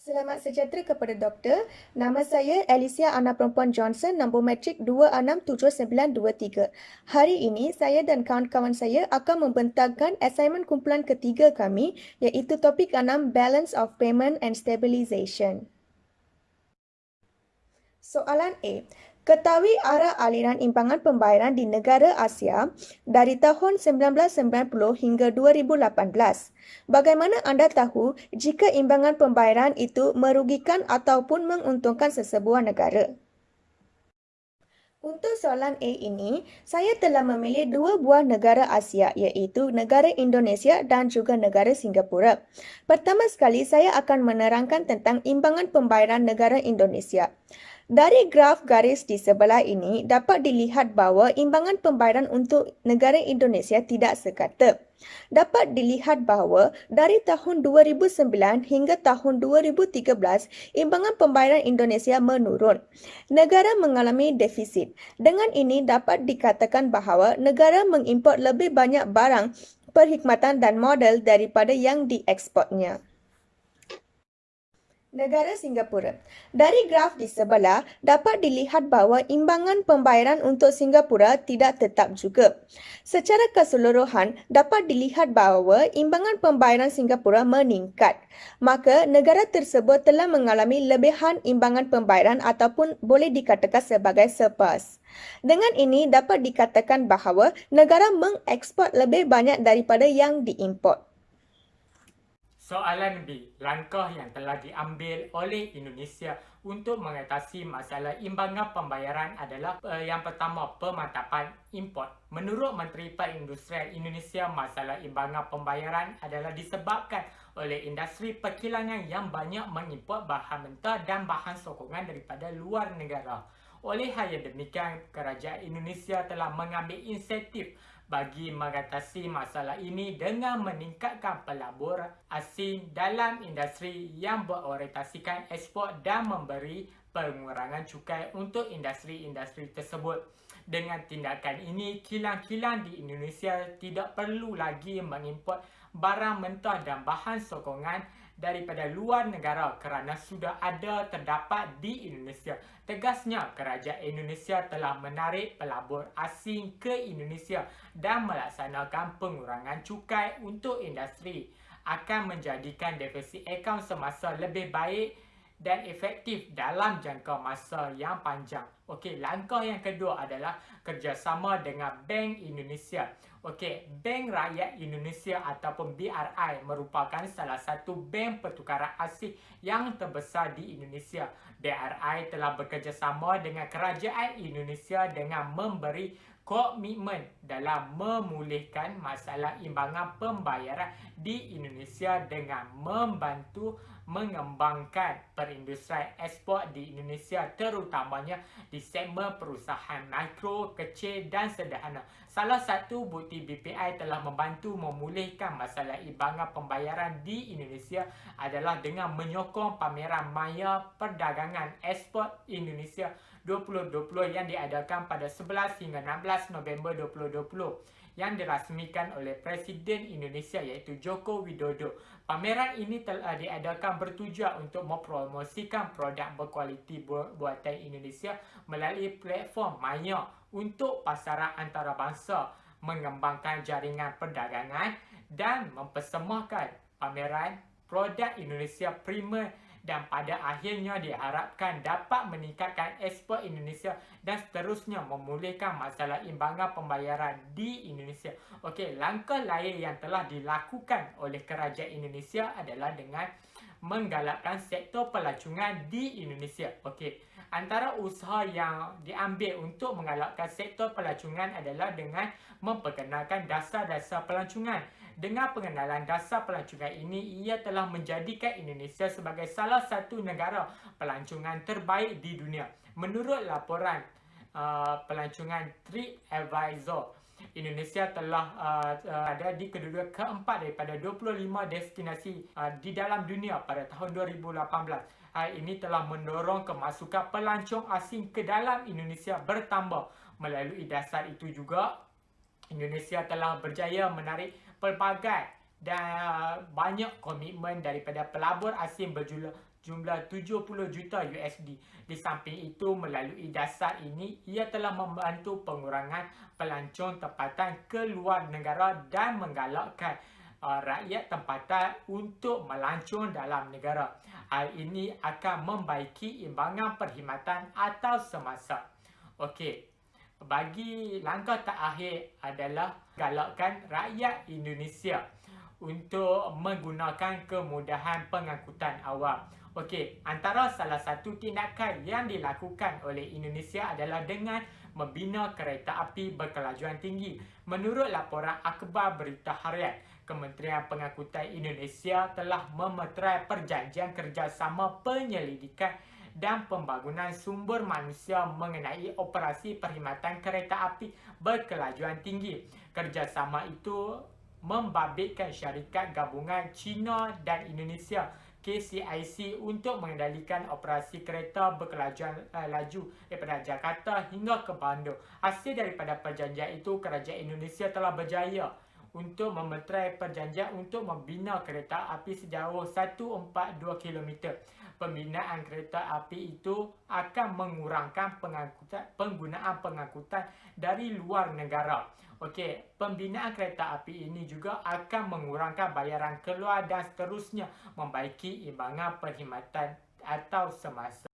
Selamat sejahtera kepada doktor. Nama saya Alicia Anna Perempuan Johnson, nombor matrik 267923. Hari ini saya dan kawan-kawan saya akan membentangkan assignment kumpulan ketiga kami iaitu topik 6 Balance of Payment and Stabilization. Soalan A. Ketahui arah aliran imbangan pembayaran di negara Asia dari tahun 1990 hingga 2018. Bagaimana anda tahu jika imbangan pembayaran itu merugikan ataupun menguntungkan sesebuah negara? Untuk soalan A ini, saya telah memilih dua buah negara Asia iaitu negara Indonesia dan juga negara Singapura. Pertama sekali, saya akan menerangkan tentang imbangan pembayaran negara Indonesia. Dari graf garis di sebelah ini, dapat dilihat bahawa imbangan pembayaran untuk negara Indonesia tidak sekata. Dapat dilihat bahawa dari tahun 2009 hingga tahun 2013, imbangan pembayaran Indonesia menurun. Negara mengalami defisit. Dengan ini dapat dikatakan bahawa negara mengimport lebih banyak barang, perkhidmatan dan modal daripada yang diekspornya. Negara Singapura. Dari graf di sebelah, dapat dilihat bahawa imbangan pembayaran untuk Singapura tidak tetap juga. Secara keseluruhan, dapat dilihat bahawa imbangan pembayaran Singapura meningkat. Maka, negara tersebut telah mengalami lebihan imbangan pembayaran ataupun boleh dikatakan sebagai surplus. Dengan ini, dapat dikatakan bahawa negara mengeksport lebih banyak daripada yang diimport. Soalan B. Langkah yang telah diambil oleh Indonesia untuk mengatasi masalah imbangan pembayaran adalah yang pertama, pemantapan import. Menurut Menteri Perindustrian Indonesia, masalah imbangan pembayaran adalah disebabkan oleh industri perkilangan yang banyak mengimport bahan mentah dan bahan sokongan daripada luar negara. Oleh hal yang demikian, kerajaan Indonesia telah mengambil insentif bagi mengatasi masalah ini dengan meningkatkan pelabur asing dalam industri yang berorientasikan ekspor dan memberi pengurangan cukai untuk industri-industri tersebut. Dengan tindakan ini, kilang-kilang di Indonesia tidak perlu lagi mengimport barang mentah dan bahan sokongan daripada luar negara kerana sudah ada terdapat di Indonesia. Tegasnya, kerajaan Indonesia telah menarik pelabur asing ke Indonesia dan melaksanakan pengurangan cukai untuk industri akan menjadikan defisit akaun semasa lebih baik dan efektif dalam jangka masa yang panjang. Okey, langkah yang kedua adalah kerjasama dengan Bank Indonesia. Okey, Bank Rakyat Indonesia ataupun BRI merupakan salah satu bank pertukaran asing yang terbesar di Indonesia. BRI telah bekerjasama dengan kerajaan Indonesia dengan memberi komitmen dalam memulihkan masalah imbangan pembayaran di Indonesia dengan membantu mengembangkan perindustrian ekspor di Indonesia, terutamanya di segmen perusahaan mikro, kecil dan sederhana. Salah satu bukti BPI telah membantu memulihkan masalah imbangan pembayaran di Indonesia adalah dengan menyokong pameran maya perdagangan ekspor Indonesia 2020 yang diadakan pada 11 hingga 16 November 2020 yang dirasmikan oleh Presiden Indonesia iaitu Joko Widodo. Pameran ini telah diadakan bertujuan untuk mempromosikan produk berkualiti buatan Indonesia melalui platform maya untuk pasaran antarabangsa, mengembangkan jaringan perdagangan dan mempersembahkan pameran produk Indonesia primer dan pada akhirnya diharapkan dapat meningkatkan ekspor Indonesia dan seterusnya memulihkan masalah imbangan pembayaran di Indonesia. Okey, langkah lain yang telah dilakukan oleh kerajaan Indonesia adalah dengan menggalakkan sektor pelancongan di Indonesia. Okey, antara usaha yang diambil untuk menggalakkan sektor pelancongan adalah dengan memperkenalkan dasar-dasar pelancongan. Dengan pengenalan dasar pelancongan ini, ia telah menjadikan Indonesia sebagai salah satu negara pelancongan terbaik di dunia. Menurut laporan pelancongan TripAdvisor, Indonesia telah ada di kedudukan keempat daripada 25 destinasi di dalam dunia pada tahun 2018. Hal ini telah mendorong kemasukan pelancong asing ke dalam Indonesia bertambah. Melalui dasar itu juga, Indonesia telah berjaya menarik pelbagai dan banyak komitmen daripada pelabur asing jumlah 70 juta USD. Di samping itu, melalui dasar ini, ia telah membantu pengurangan pelancong tempatan ke luar negara dan menggalakkan rakyat tempatan untuk melancong dalam negara. Hal ini akan membaiki imbangan perkhidmatan atau semasa. Okey, bagi langkah terakhir adalah galakkan rakyat Indonesia untuk menggunakan kemudahan pengangkutan awam. Okey, antara salah satu tindakan yang dilakukan oleh Indonesia adalah dengan membina kereta api berkelajuan tinggi. Menurut laporan akhbar Berita Harian, Kementerian Pengangkutan Indonesia telah memeterai perjanjian kerjasama penyelidikan dan pembangunan sumber manusia mengenai operasi perkhidmatan kereta api berkelajuan tinggi. Kerjasama itu membabitkan syarikat gabungan China dan Indonesia KCIC untuk mengendalikan operasi kereta berkelajuan laju daripada Jakarta hingga ke Bandar. Hasil daripada perjanjian itu, kerajaan Indonesia telah berjaya untuk memeterai perjanjian untuk membina kereta api sejauh 142 km. Pembinaan kereta api itu akan mengurangkan penggunaan pengangkutan dari luar negara. Okey, pembinaan kereta api ini juga akan mengurangkan bayaran keluar dan seterusnya membaiki imbangan perkhidmatan atau semasa.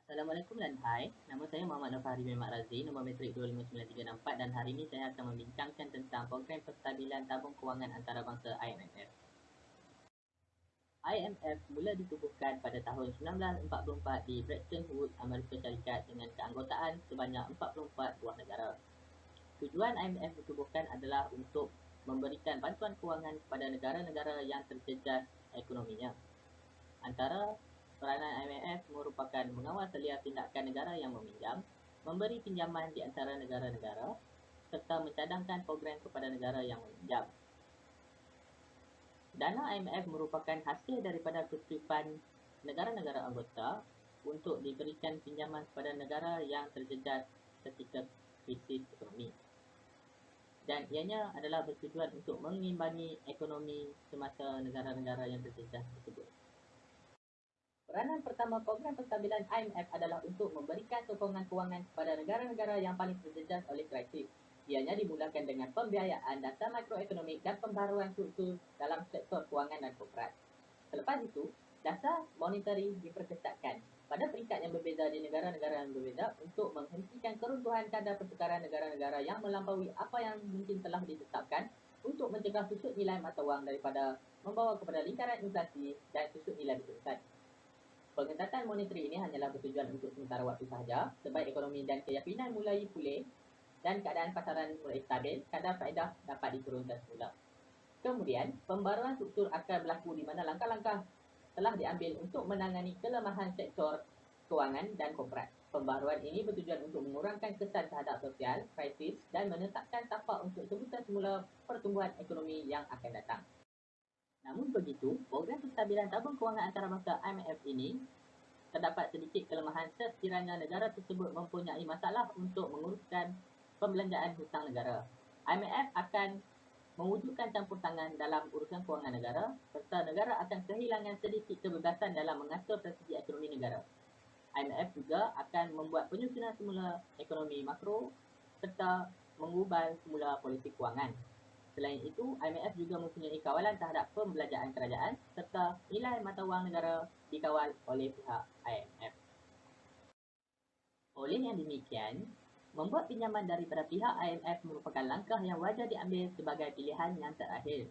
Assalamualaikum dan hai, nama saya Muhammad Nafari bin Mak Razi, nombor metrik 259364 dan hari ini saya akan membincangkan tentang program penstabilan tabung kewangan antarabangsa IMF. IMF mula ditubuhkan pada tahun 1944 di Bretton Woods, Amerika Syarikat dengan keanggotaan sebanyak 44 buah negara. Tujuan IMF ditubuhkan adalah untuk memberikan bantuan kewangan kepada negara-negara yang terjejas ekonominya. Antara peranan IMF merupakan mengawal selia tindakan negara yang meminjam, memberi pinjaman di antara negara-negara, serta mencadangkan program kepada negara yang meminjam. Dana IMF merupakan hasil daripada kecukupan negara-negara anggota untuk diberikan pinjaman kepada negara yang terjejas ketika krisis ekonomi. Dan ianya adalah bertujuan untuk mengimbangi ekonomi semasa negara-negara yang terjejas tersebut. Peranan pertama program penstabilan IMF adalah untuk memberikan sokongan kewangan kepada negara-negara yang paling terjejas oleh krisis. Ianya dimulakan dengan pembiayaan dasar makroekonomik dan pembaharuan struktur dalam sektor kewangan dan korporat. Selepas itu, dasar monetary diperketatkan pada peringkat yang berbeza di negara-negara yang berbeza untuk menghentikan keruntuhan kadar pertukaran negara-negara yang melampaui apa yang mungkin telah ditetapkan untuk mencegah susut nilai mata wang daripada membawa kepada lingkaran inflasi dan susut nilai berterusan. Pengetatan monetary ini hanyalah bertujuan untuk sementara waktu sahaja, sebab ekonomi dan keyakinan mulai pulih dan keadaan pasaran mulai stabil, kadar faedah dapat diturunkan semula. Kemudian, pembaruan struktur akan berlaku di mana langkah-langkah telah diambil untuk menangani kelemahan sektor kewangan dan korporat. Pembaharuan ini bertujuan untuk mengurangkan kesan terhadap sosial, krisis dan menetapkan tapak untuk sebutan semula pertumbuhan ekonomi yang akan datang. Namun begitu, program penstabilan tabung kewangan antarabangsa IMF ini terdapat sedikit kelemahan sekiranya negara tersebut mempunyai masalah untuk menguruskan pembelanjaan hutang negara. IMF akan mewujudkan campur tangan dalam urusan kewangan negara serta negara akan kehilangan sedikit kebebasan dalam mengatur strategi ekonomi negara. IMF juga akan membuat penyusunan semula ekonomi makro serta mengubah semula polisi kewangan. Selain itu, IMF juga mempunyai kawalan terhadap pembelanjaan kerajaan serta nilai mata wang negara dikawal oleh pihak IMF. Oleh yang demikian, membuat pinjaman daripada pihak IMF merupakan langkah yang wajar diambil sebagai pilihan yang terakhir.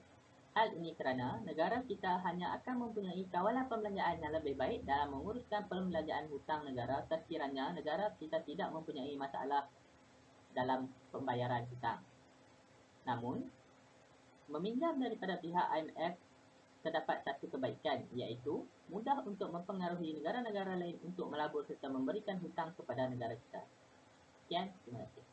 Hal ini kerana negara kita hanya akan mempunyai kawalan pembelanjaan yang lebih baik dalam menguruskan pembelanjaan hutang negara sekiranya negara kita tidak mempunyai masalah dalam pembayaran hutang. Namun, meminjam daripada pihak IMF terdapat satu kebaikan, iaitu mudah untuk mempengaruhi negara-negara lain untuk melabur serta memberikan hutang kepada negara kita. Sekian, terima kasih.